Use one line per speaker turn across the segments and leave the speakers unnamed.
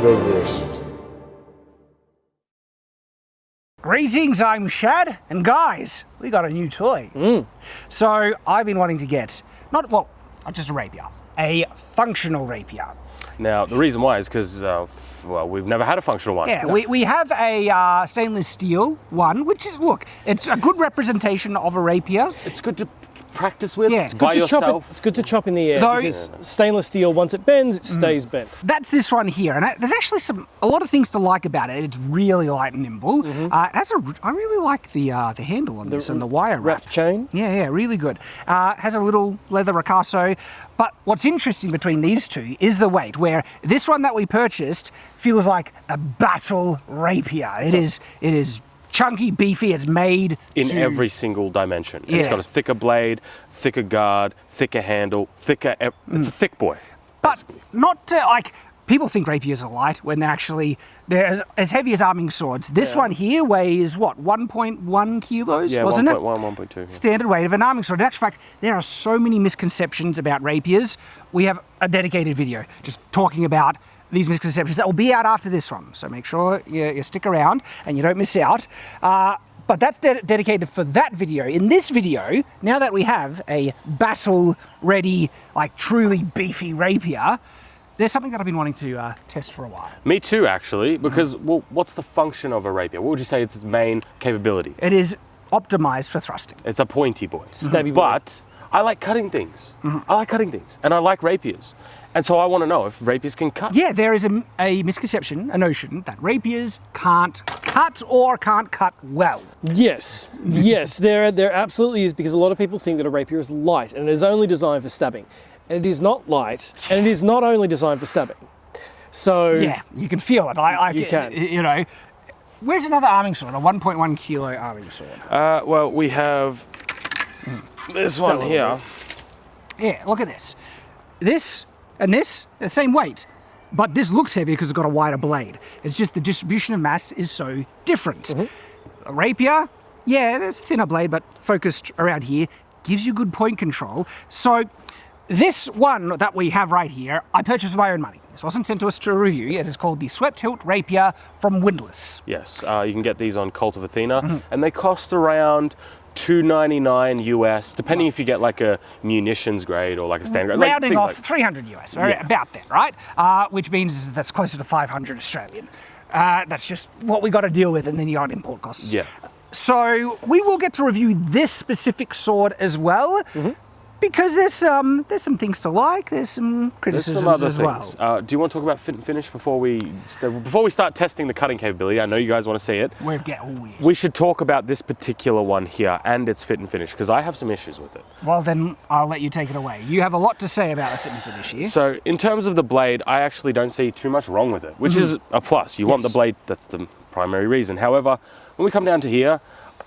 Metaverse.
Greetings, I'm Shad, and guys, we got a new toy. So I've been wanting to get, not just a rapier, a functional rapier.
Now, the reason why is because, well, we've never had a functional one.
Yeah, we have a stainless steel one, which is, look, it's a good representation of a rapier.
It's good to practice with.
Yeah.
It's by yourself.
It's good to chop in the air
Though-
because stainless steel, once it bends, it stays bent.
That's this one here, and there's actually a lot of things to like about it. It's really light and nimble. I really like the handle on this and the wire wrap.
Chain.
Yeah, really good. Has a little leather ricasso. But what's interesting between these two is the weight, where this one that we purchased feels like a battle rapier. It is chunky, beefy, it's made
in every single dimension.
Yes.
It's got a thicker blade, thicker guard, thicker handle, thicker... It's a thick boy.
But not to, like, people think rapiers are light when they're as heavy as arming swords. This one here weighs, what, 1.1 kilos, wasn't it?
1.1, 1.2. Yeah.
Standard weight of an arming sword. In actual fact, there are so many misconceptions about rapiers. We have a dedicated video just talking about these misconceptions that will be out after this one. So make sure you stick around and you don't miss out. But that's dedicated for that video. In this video, now that we have a battle-ready, like truly beefy rapier, there's something that I've been wanting to test for a while.
Me too, actually, because, well, what's the function of a rapier? What would you say its main capability?
It is optimized for thrusting.
It's a pointy boy.
Stabby boy.
But I like cutting things. I like cutting things, and I like rapiers. And so I want to know if rapiers can cut.
Yeah, there is a misconception, a notion that rapiers can't cut or can't cut well.
Yes, there absolutely is, because a lot of people think that a rapier is light and it is only designed for stabbing. And it is not light, and it is not only designed for stabbing. So
yeah, you can feel it.
You can.
You know, where's another arming sword? A 1.1 kilo arming sword.
Well, we have this one here.
Yeah, look at this. This and this, the same weight, but this looks heavier because it's got a wider blade. It's just the distribution of mass is so different. A rapier, yeah, there's a thinner blade, but focused around here, gives you good point control. So this one that we have right here, I purchased with my own money. This wasn't sent to us to a review. It is called the Swept Hilt Rapier from Windlass.
Yes, you can get these on Kult of Athena, and they cost around $2.99 US, depending if you get like a munitions grade or like a standard grade.
Rounding off 300 US, or about that, right? Which means that's closer to 500 Australian. That's just what we got to deal with, and then you got import costs.
Yeah.
So we will get to review this specific sword as well, because there's some things to like, there's some criticisms as well.
Do you want to talk about fit and finish before we start testing the cutting capability? I know you guys want to see it. We should talk about this particular one here and its fit and finish, because I have some issues with it.
Well, then I'll let you take it away. You have a lot to say about the fit and finish here.
So in terms of the blade, I actually don't see too much wrong with it, which is a plus. You want the blade, that's the primary reason. However, when we come down to here,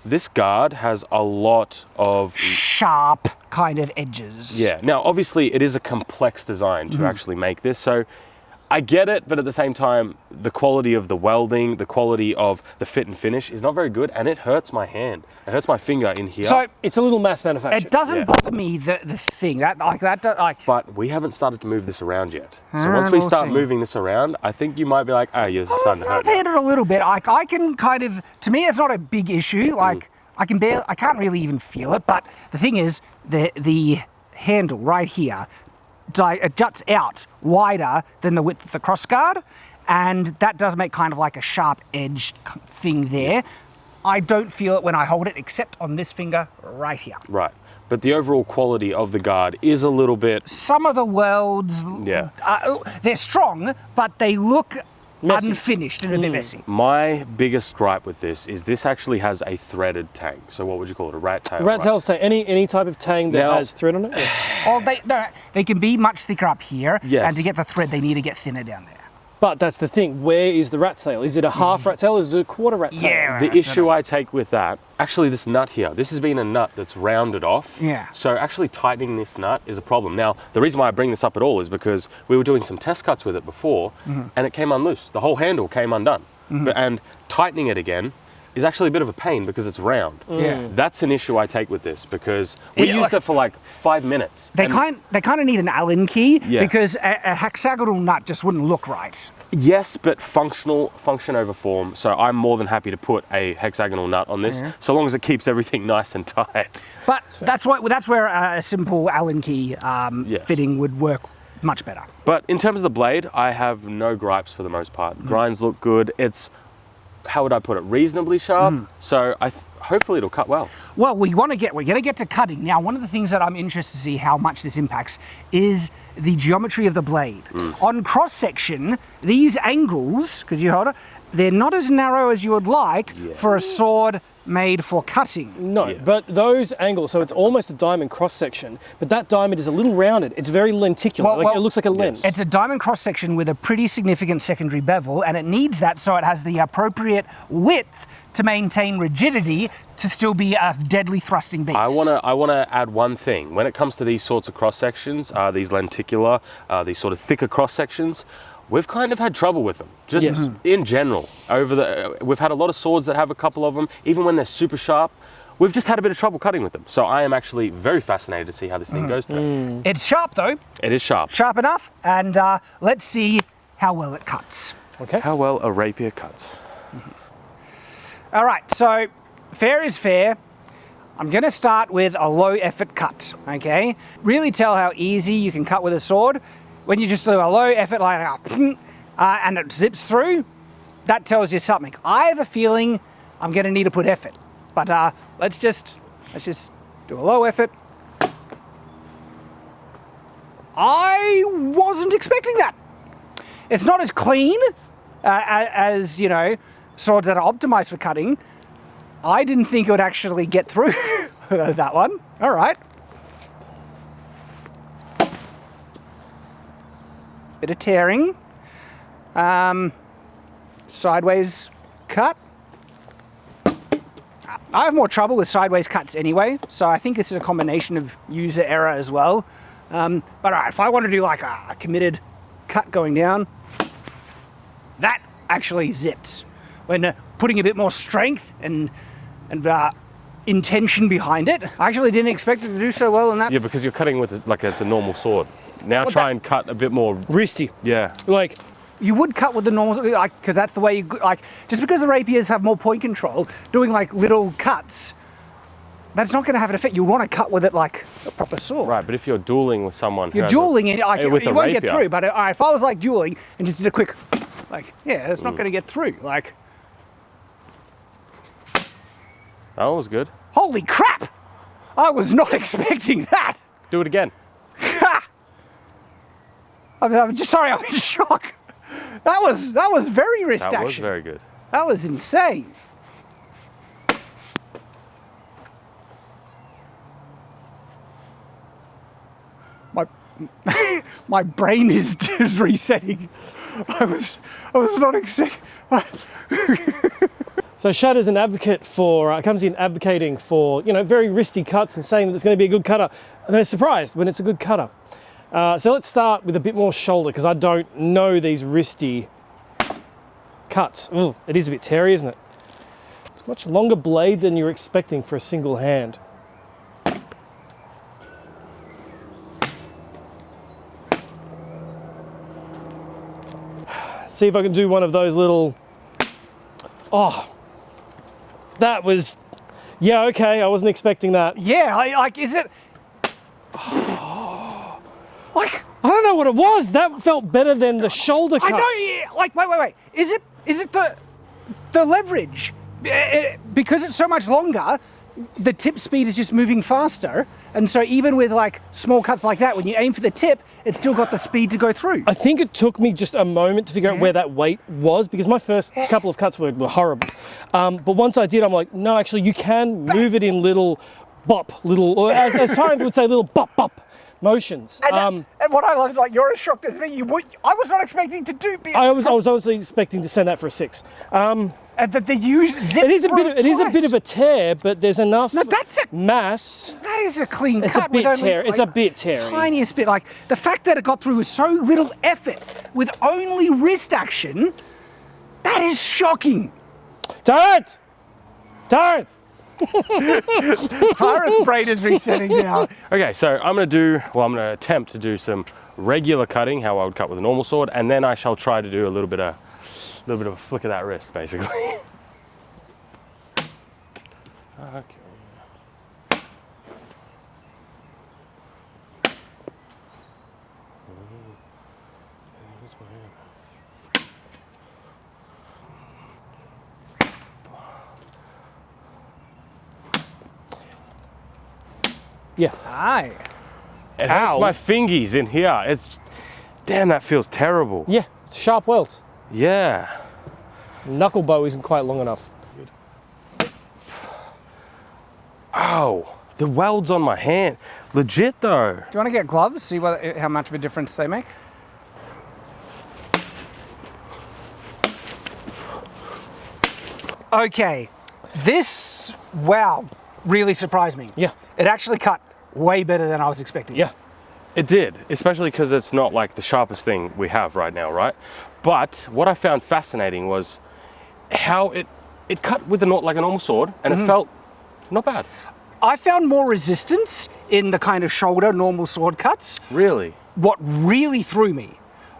this guard has a lot of
sharp kind of edges.
Yeah. Now, obviously, it is a complex design to actually make this, so I get it, but at the same time, the quality of the welding, the quality of the fit and finish is not very good, and it hurts my hand. It hurts my finger in here.
So
it's a little mass manufactured.
It doesn't bother me, the thing that.
But we haven't started to move this around yet. So once we start moving this around, I think you might be like, oh, you're starting to hurt.
I've had it a little bit. I can kind of, to me, it's not a big issue. Like I can't really even feel it. But the thing is, the handle right here, it juts out wider than the width of the crossguard, and that does make kind of like a sharp edged thing there. I don't feel it when I hold it, except on this finger right here.
Right. But the overall quality of the guard is a little bit...
Some of the welds, they're strong, but they look
messy.
Unfinished and a bit messy.
My biggest gripe with this actually has a threaded tang. So what would you call it? A rat tail?
Rat tail tang. Any type of tang that has thread on it?
Oh, they can be much thicker up here,
yes.
And to get the thread, they need to get thinner down there.
But that's the thing. Where is the rat tail? Is it a half rat tail or is it a quarter rat tail?
Yeah,
the issue I take with that, actually this nut here, this has been a nut that's rounded off.
Yeah.
So actually tightening this nut is a problem. Now, the reason why I bring this up at all is because we were doing some test cuts with it before and it came unloose. The whole handle came undone. And tightening it again is actually a bit of a pain because it's round.
Yeah.
That's an issue I take with this because we used it for like 5 minutes.
They kind of need an Allen key
Yeah.
because a hexagonal nut just wouldn't look right.
Yes, but function over form. So I'm more than happy to put a hexagonal nut on this, so long as it keeps everything nice and tight.
But that's where a simple Allen key fitting would work much better.
But in terms of the blade, I have no gripes for the most part. Grinds look good. It's, how would I put it, reasonably sharp. So hopefully it'll cut well.
Well, we're going to get to cutting. Now, one of the things that I'm interested to see how much this impacts is the geometry of the blade. On cross-section, these angles, could you hold it? They're not as narrow as you would like for a sword made for cutting.
No, but those angles, so it's almost a diamond cross-section, but that diamond is a little rounded. It's very lenticular, it looks like a lens.
It's a diamond cross-section with a pretty significant secondary bevel, and it needs that so it has the appropriate width to maintain rigidity to still be a deadly thrusting beast.
I want to add one thing. When it comes to these sorts of cross-sections, these lenticular, these sort of thicker cross-sections, we've kind of had trouble with them, just in general. We've had a lot of swords that have a couple of them, even when they're super sharp. We've just had a bit of trouble cutting with them. So I am actually very fascinated to see how this thing goes today.
It's sharp though.
It is sharp.
Sharp enough, and let's see how well it cuts.
Okay.
How well a rapier cuts.
All right, so fair is fair. I'm gonna start with a low effort cut, okay? Really tell how easy you can cut with a sword. When you just do a low effort like and it zips through, that tells you something. I have a feeling I'm gonna need to put effort, but let's just do a low effort. I wasn't expecting that. It's not as clean as, you know, swords that are optimized for cutting. I didn't think it would actually get through that one. All right. Bit of tearing. Sideways cut. I have more trouble with sideways cuts anyway, so I think this is a combination of user error as well. But all right, if I want to do like a committed cut going down, that actually zips. When putting a bit more strength and intention behind it. I actually didn't expect it to do so well in that.
Yeah, because you're cutting with it like it's a normal sword. Now try and cut a bit more
wristy.
Yeah.
Like,
you would cut with the normal, like, because that's the way you, like, just because the rapiers have more point control, doing like little cuts, that's not going to have an effect. You want to cut with it like a proper sword.
Right, but if you're dueling with someone
you're dueling and like,
with
you
a
won't
rapier.
get through, but if I was like dueling and just did a quick, like, yeah, it's not going to get through. Like,
that was good.
holy crap! I was not expecting that.
Do it again.
I'm just sorry, I'm in shock. That was very wrist
That
action.
was very good.
That was insane. My brain is just resetting. I was not expecting.
so Shad is an advocate for, comes in advocating for, you know, very wristy cuts and saying that it's going to be a good cutter. And they're surprised when it's a good cutter. So let's start with a bit more shoulder, because I don't know these wristy cuts. Ooh, it is a bit teary, isn't it? It's a much longer blade than you're expecting for a single hand. See if I can do one of those little, oh, that was, yeah, okay, I wasn't expecting that.
Yeah, like, is it? Like,
I don't know what it was. That felt better than the shoulder cut.
I know. Yeah, like, wait. Is it the leverage? Because it's so much longer, the tip speed is just moving faster, and so even with like small cuts like that, when you aim for the tip, it's still got the speed to go through.
I think it took me just a moment to figure out where that weight was, because my first couple of cuts were horrible. But once I did, I'm like, no, actually, you can move it in little bop, or as Tyrant would say, little bop motions.
And what I love is like you're as shocked as me. I was not expecting to do.
I was honestly expecting to send that for a 6.
And that they use zip.
It is a bit of a tear, but there's enough mass.
That is a clean
It's
cut.
a bit teary. It's a bit teary.
Tiniest bit. Like the fact that it got through with so little effort, with only wrist action, that is shocking.
Darth!
Tyrant's brain is resetting now.
Okay, so I'm gonna attempt to do some regular cutting, how I would cut with a normal sword, and then I shall try to do a little bit of a flick of that wrist, basically. Okay.
Yeah.
Aye.
It hurts
Ow.
my fingies in here. Damn, that feels terrible.
Yeah, it's sharp welds.
Yeah.
Knuckle bow isn't quite long enough.
Ow, the welds on my hand. Legit though.
Do you want to get gloves? See how much of a difference they make? Okay, this, wow, really surprised me.
Yeah.
It actually cut way better than I was expecting.
Yeah.
It did, especially because it's not like the sharpest thing we have right now, right? But what I found fascinating was how it cut with like a normal sword, and it felt not bad.
I found more resistance in the kind of shoulder normal sword cuts.
Really?
What really threw me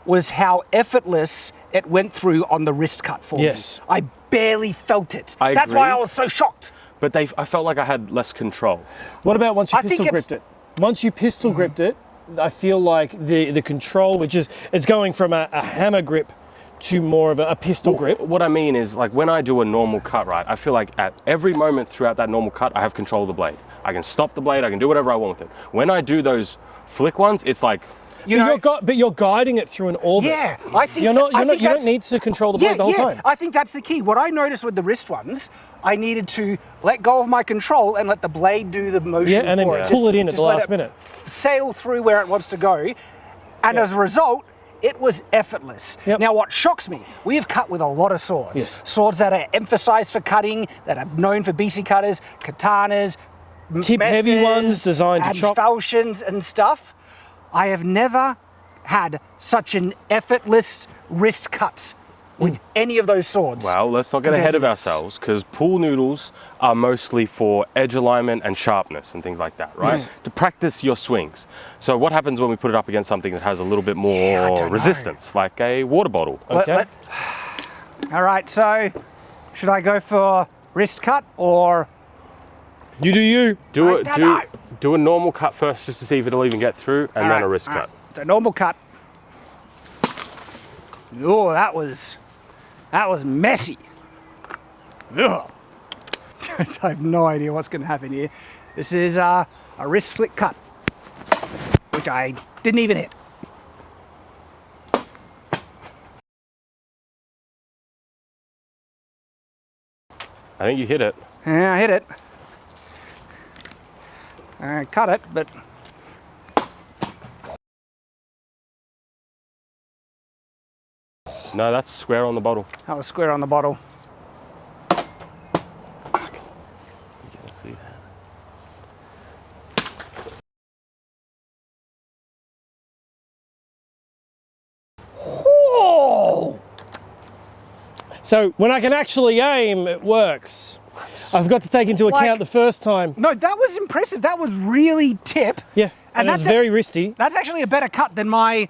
was how effortless it went through on the wrist cut for
Yes.
me. I barely felt it.
I
That's
agree.
why I was so shocked.
But I felt like I had less control.
What about once you
I think
pistol gripped it? Once you pistol gripped it, I feel like the control, it's going from a hammer grip to more of a pistol grip.
What I mean is, like, when I do a normal cut, right, I feel like at every moment throughout that normal cut, I have control of the blade. I can stop the blade, I can do whatever I want with it. When I do those flick ones, it's like,
But you're guiding it through an orbit.
Yeah, I think
you
that's-
don't need to control the blade the whole time.
I think that's the key. What I noticed with the wrist ones, I needed to let go of my control and let the blade do the motion.
Yeah, and then
for it.
pull it in at
Just
the
let
last
it
minute.
Sail through where it wants to go, and as a result, it was effortless.
Yep.
Now, what shocks me, we have cut with a lot of swords.
Yes.
Swords that are emphasized for cutting, that are known for BC cutters, katanas,
Tip heavy
messes,
ones designed to
and
chop.
falchions and stuff. I have never had such an effortless wrist cut with any of those swords.
well, let's not get
compared
ahead
to
of
this.
ourselves, because pool noodles are mostly for edge alignment and sharpness and things like that, right?
Yes.
To practice your swings. So what happens when we put it up against something that has a little bit
I
more
don't know.
resistance, like a water bottle?
Okay.
All right, so should I go for wrist cut or?
You do you.
Do
I don't know.
a normal cut first just to see if it'll even get through, and
All
then
right,
a wrist
all
cut.
right. So normal cut. Oh, that was messy. Ugh. I have no idea what's going to happen here. This is a wrist flick cut, which I didn't even hit.
I think you hit it.
Yeah, I hit it. I cut it, but
No, that's square on the bottle.
that was square on the bottle. Oh!
So when I can actually aim, it works. I've got to take into account
Like-
the first time.
No, that was impressive. That was really tip.
Yeah, and it's
that's
very wristy.
That's actually a better cut than my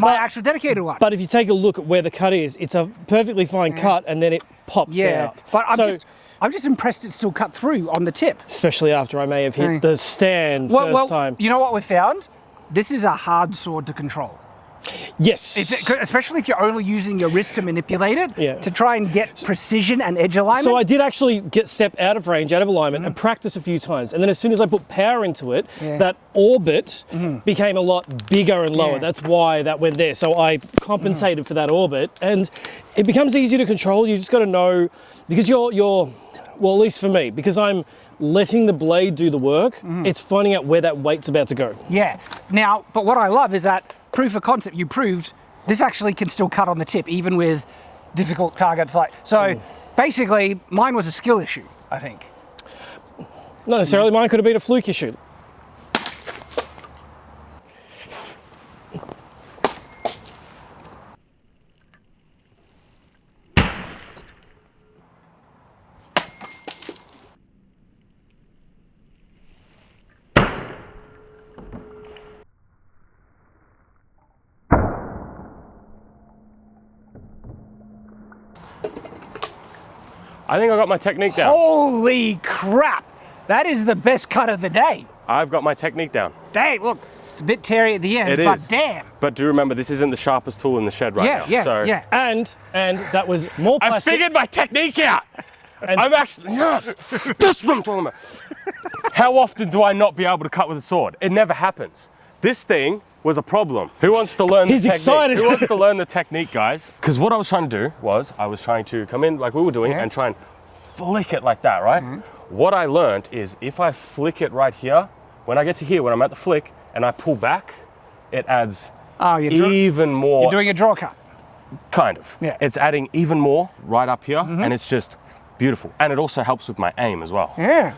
actual dedicated one.
But if you take a look at where the cut is, it's a perfectly fine cut, and then it pops
yeah,
out.
but
So-
I'm just impressed it still cut through on the tip.
especially after I may have hit
Hey.
the stand first time.
You know what we found? This is a hard sword to control.
Yes.
Especially if you're only using your wrist to manipulate it,
Yeah.
to try and get precision and edge alignment.
So I did actually get step out of range, out of alignment, and practice a few times. And then as soon as I put power into it,
Yeah.
that orbit became a lot bigger and lower.
Yeah.
That's why that went there. So I compensated for that orbit, and it becomes easier to control. You just got to know, because you're, well, at least for me, because I'm letting the blade do the work, it's finding out where that weight's about to go.
Yeah. Now, but what I love is that proof of concept, you proved this actually can still cut on the tip, even with difficult targets. Basically, mine was a skill issue, I think.
Not necessarily, mine could have been a fluke issue.
I think I got my technique down.
Holy crap! That is the best cut of the day.
I've got my technique down.
Dang, look, it's a bit teary at the end,
It
but
is.
damn.
But do remember, this isn't the sharpest tool in the shed right now.
Yeah.
And that was more
I
plastic.
figured my technique out. I'm actually, yes, this is what I'm talking about. How often do I not be able to cut with a sword? It never happens. This thing was a problem. Who wants to learn the technique?
He's excited.
Who wants to learn the technique, guys? Because what I was trying to do was, I was trying to come in like we were doing and try and flick it like that, right? What I learned is if I flick it right here, when I get to here, when I'm at the flick and I pull back, it adds even more.
You're doing a draw cut.
Kind of.
Yeah.
It's adding even more right up here, and it's just beautiful. And it also helps with my aim as well.
Yeah.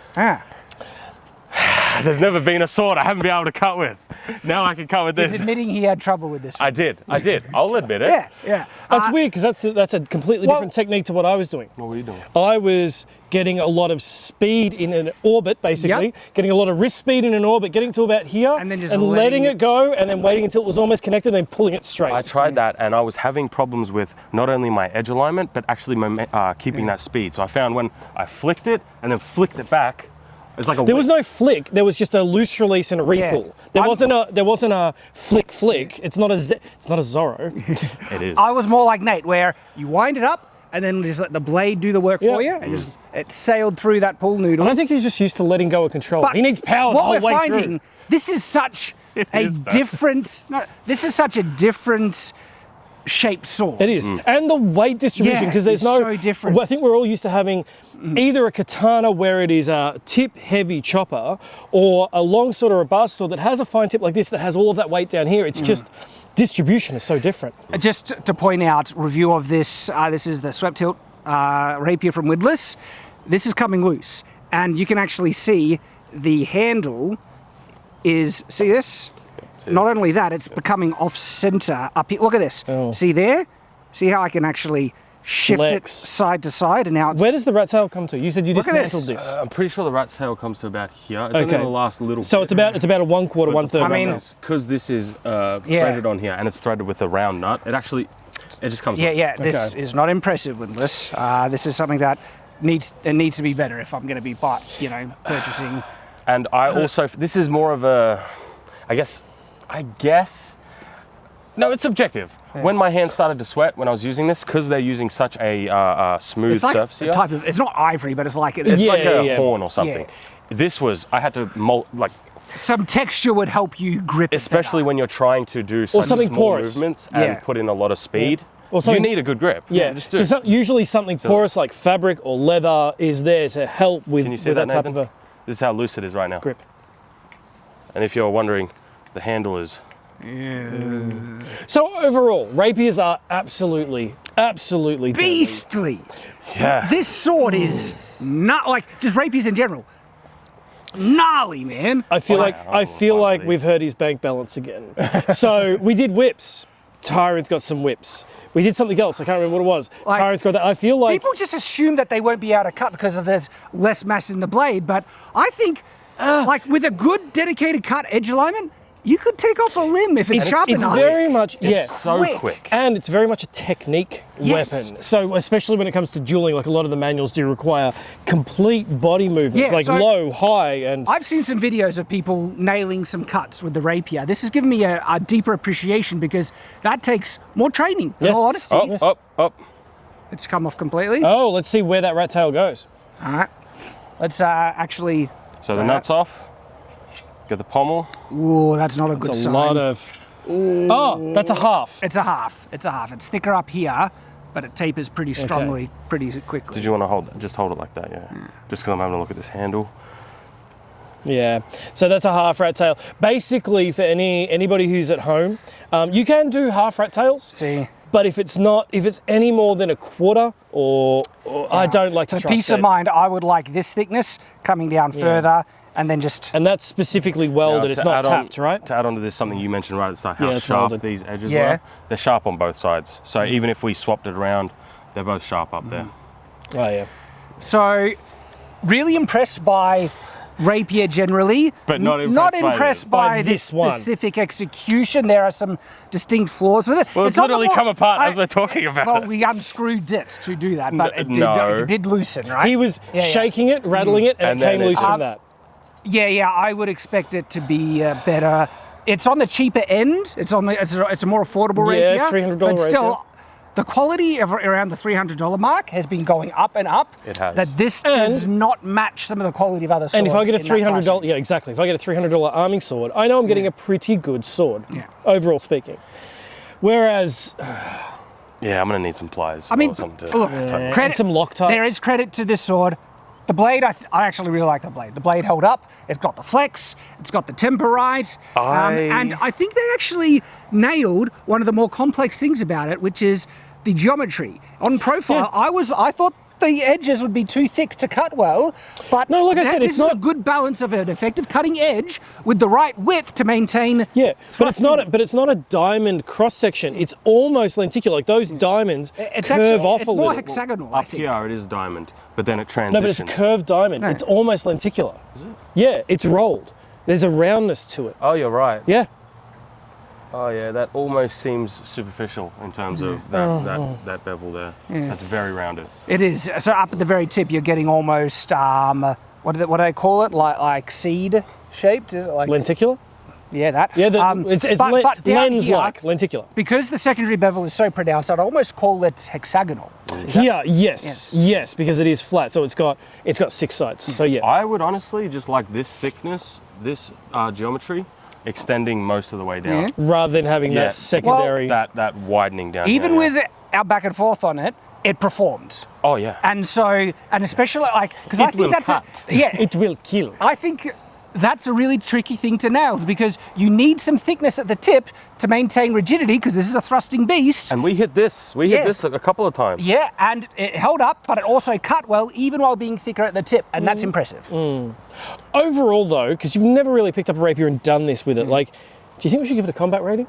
There's never been a sword I haven't been able to cut with. Now I can cut with
He's
this.
admitting he had trouble with this.
I did. I'll admit it.
Yeah.
That's weird because that's a completely different technique to what I was doing.
What were you doing?
I was getting a lot of speed in an orbit, basically, getting a lot of wrist speed in an orbit, getting to about here,
And then just
letting it go, and then waiting until it was almost connected, and then pulling it straight.
I tried that, and I was having problems with not only my edge alignment, but actually my, keeping that speed. So I found when I flicked it and then flicked it back, it's like a.
There was no flick. There was just a loose release and a repull. There wasn't a flick. It's not a Zorro.
It is.
I was more like Nate, where you wind it up and then just let the blade do the work for you, and just it sailed through that pool noodle.
And I think he's just used to letting go of control.
But
He needs power the
what
whole
we're
way
finding,
through.
this is such
is, though.
this is such a different shaped sword.
It is. And the weight distribution, because there's
it's
no...
so different.
I think we're all used to having either a katana where it is a tip-heavy chopper or a long sword or a bast sword that has a fine tip like this that has all of that weight down here. It's just... Distribution is so different.
Just to point out, review of this, this is the Swept Hilt rapier from Widless. This is coming loose, and you can actually see the handle is, see this? Not only that, it's becoming off-center up here. Look at this.
Oh.
See there? See how I can actually shift it
Flex.
side to side, and now it's...
Where does the rat tail come to? You said you
Look at this.
dismantled this.
I'm pretty sure the rat's tail comes to about here. It's only
Okay.
the last little
So
bit.
it's about a 1/4, 1/3
I mean-
rat tail.
because this is threaded on here and it's threaded with a round nut, it just comes loose.
This
Okay.
is not impressive, Windless. This is something that needs to be better if I'm going to be purchasing.
And I also, this is more of a, I guess, no, it's subjective. When my hands started to sweat when I was using this, because they're using such a smooth
It's like
surface
a
here,
type of, it's not ivory, but it's like
it's
Yeah,
like a
yeah.
horn or something. This was, I had to mold, like,
some texture would help you grip it
especially
better.
when you're trying to do such
something
small
porous.
movements and
Yeah.
put in a lot of speed.
Or
You
something-
need a good grip.
Yeah,
just do.
usually something porous like fabric or leather is there to help with,
Can you see
with
that,
that type
Nathan?
of a
This is how loose it is right now.
grip.
And if you're wondering, the handle is,
So overall, rapiers are absolutely deadly.
Beastly.
yeah.
This sword is not like just rapiers in general. Gnarly, man.
I feel
I don't know
like
these.
we've hurt his bank balance again. So we did whips. Tyrant's got some whips. We did something else. I can't remember what it was.
Like,
Tyrant's got that. I feel like
People just assume that they won't be able to cut because there's less mass in the blade, but I think, like with a good dedicated cut edge alignment, you could take off a limb if it's sharp
it's
enough.
very much
It's so
quick.
quick.
and it's very much a technique
Yes.
weapon. So especially when it comes to dueling, like a lot of the manuals do require complete body movements,
Yeah,
like
so-
low, high, and
I've seen some videos of people nailing some cuts with the rapier. This has given me a deeper appreciation because that takes more training, in
Yes.
all honesty.
Up, up.
It's come off completely.
oh, let's see where that rat tail goes.
All right. Let's actually...
So the nut's off. Get the pommel.
Ooh, that's not a good
It's a
sign.
lot of. Oh, that's a half.
It's a half. It's a half. It's thicker up here, but it tapers pretty strongly, pretty quickly.
Did you want to hold it? Just hold it like that, yeah. Just because I'm having a look at this handle.
Yeah, so that's a half rat tail. Basically, for anybody who's at home, you can do half rat tails.
See?
But if it's any more than a quarter, or I don't like to
For
trust
peace
it.
of mind, I would like this thickness coming down further, and then just...
And that's specifically welded.
Now,
it's
to
not
add on-
tapped, right?
To add on to this, something you mentioned right at the start, how
Yeah, it's
sharp
welded.
these edges
Yeah.
were. They're sharp on both sides. So even if we swapped it around, they're both sharp up there.
Oh yeah.
So, really impressed by rapier generally,
But not
impressed by
this
this
one.
specific execution. There are some distinct flaws with it.
Well, it's
not the
literally
more-
come apart as we're talking about
Well,
it.
we unscrewed it to do that, but
No.
it did loosen, right?
He was
Yeah, yeah.
shaking it, rattling it, and
And
it came
then
loose
it's-
from that.
Yeah, I would expect it to be better. It's on the cheaper end. It's a more affordable
Yeah,
rapier.
$300
but still,
rapier.
the quality of around the $300 mark has been going up and up.
It has.
That this does not match some of the quality of other swords.
And if I get a
in that price
$300,
range.
yeah, exactly. If I get a $300 arming sword, I know I'm getting a pretty good sword, overall speaking. Whereas,
Yeah, I'm gonna need some pliers.
I mean,
or something to
look,
tighten it.
credit,
some Loctite.
There is credit to this sword. The blade, I actually really like the blade. The blade held up. It's got the flex. It's got the temper right. And I think they actually nailed one of the more complex things about it, which is the geometry. On profile, I thought the edges would be too thick to cut well, but
No, like I said,
this
it's
is a
not-
good balance of an effective cutting edge with the right width to maintain.
yeah, but it's not.
thrusting.
But it's not a diamond cross section. It's almost lenticular. Like those diamonds
It's
curve
actually
off
it's
a
more
little.
hexagonal. I
Up
think.
here it is diamond, but then it
No,
transitions.
but it's curved diamond. It's almost lenticular. Is it? Yeah, it's rolled. There's a roundness to it.
Oh, you're right.
Yeah.
Oh yeah, that almost sees superficial in terms of that bevel there. That's very rounded.
It is. So up at the very tip, you're getting almost what do they call it? Like seed shaped? Is it like
Lenticular?
yeah, that.
Yeah, it's
but down
lens-like,
here,
lenticular.
because the secondary bevel is so pronounced, I'd almost call it hexagonal.
Here, yes, because it is flat, so it's got 6 sides. So yeah,
I would honestly just like this thickness, this geometry, extending most of the way down.
Yeah.
rather than having
Yeah.
that secondary.
That widening down.
Even
here,
with our back and forth on it, it performed.
Oh yeah.
And so, and especially like, because I
It
think
will
that's
cut.
it will kill.
I think that's a really tricky thing to nail because you need some thickness at the tip to maintain rigidity because this is a thrusting beast.
And we hit this. We
Yeah.
hit this a couple of times.
Yeah, and it held up, but it also cut well, even while being thicker at the tip, and that's impressive.
Overall, though, because you've never really picked up a rapier and done this with it, like, do you think we should give it a combat rating?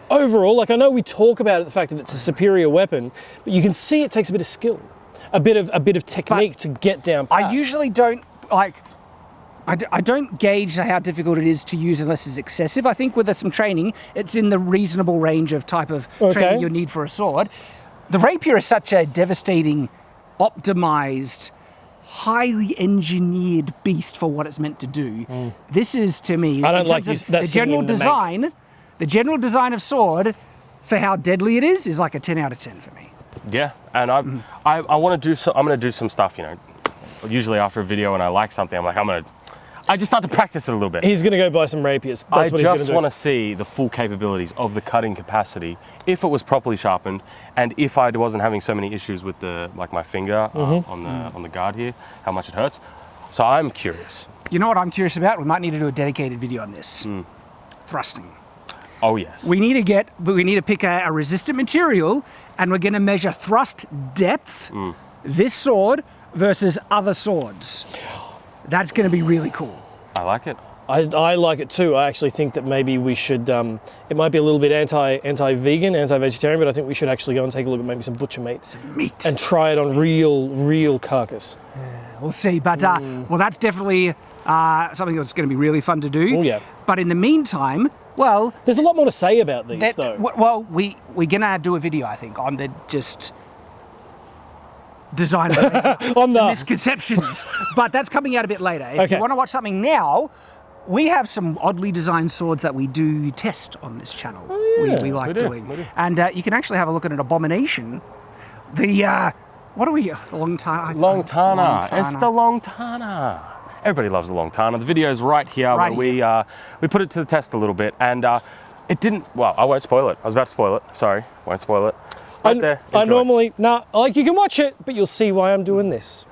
Overall, like I know we talk about the fact that it's a superior weapon, but you can see it takes a bit of skill, a bit of technique to get down.
I
pat.
usually don't like. I don't gauge how difficult it is to use unless it's excessive. I think with some training, it's in the reasonable range of type of training you need for a sword. The rapier is such a devastating, optimized, highly engineered beast for what it's meant to do. This is, to me,
I don't
in
like
terms of
that
the
sitting
general
in the make.
design. The general design of sword, for how deadly it is like a 10 out of 10 for me.
Yeah. And I want to do so. I'm going to do some stuff. You know, usually after a video and I like something, I'm like I just start to practice it a little bit.
He's going to go buy some rapiers. That's
I
what he's going to
just
do.
want to see the full capabilities of the cutting capacity if it was properly sharpened and if I wasn't having so many issues with my finger on the guard here, how much it hurts. So I'm curious.
You know what I'm curious about? We might need to do a dedicated video on this. Thrusting.
Oh yes.
We need to pick a resistant material, and we're going to measure thrust depth. This sword versus other swords. That's going to be really cool.
I like it.
I like it too. I actually think that maybe we should. It might be a little bit anti-vegan, anti-vegetarian, but I think we should actually go and take a look at maybe some butcher meat, and try it on real carcass.
We'll see, but well, that's definitely something that's going to be really fun to do.
Oh, yeah.
But in the meantime, well,
There's a lot more to say about these, though.
we're going to do a video, I think, on the just design of it.
On the
Misconceptions, but that's coming out a bit later. If you want to watch something now, we have some oddly designed swords that we do test on this channel. We like doing,
we do.
and you can actually have a look at an abomination. The what are we? Longtana.
It's the Longtana. Everybody loves the Longtana. The video's right here
Right
where we put it to the test a little bit, and it didn't. Well, I won't spoil it. I was about to spoil it. Sorry, won't spoil it. Right there.
I
Enjoy.
normally, like you can watch it, but you'll see why I'm doing this.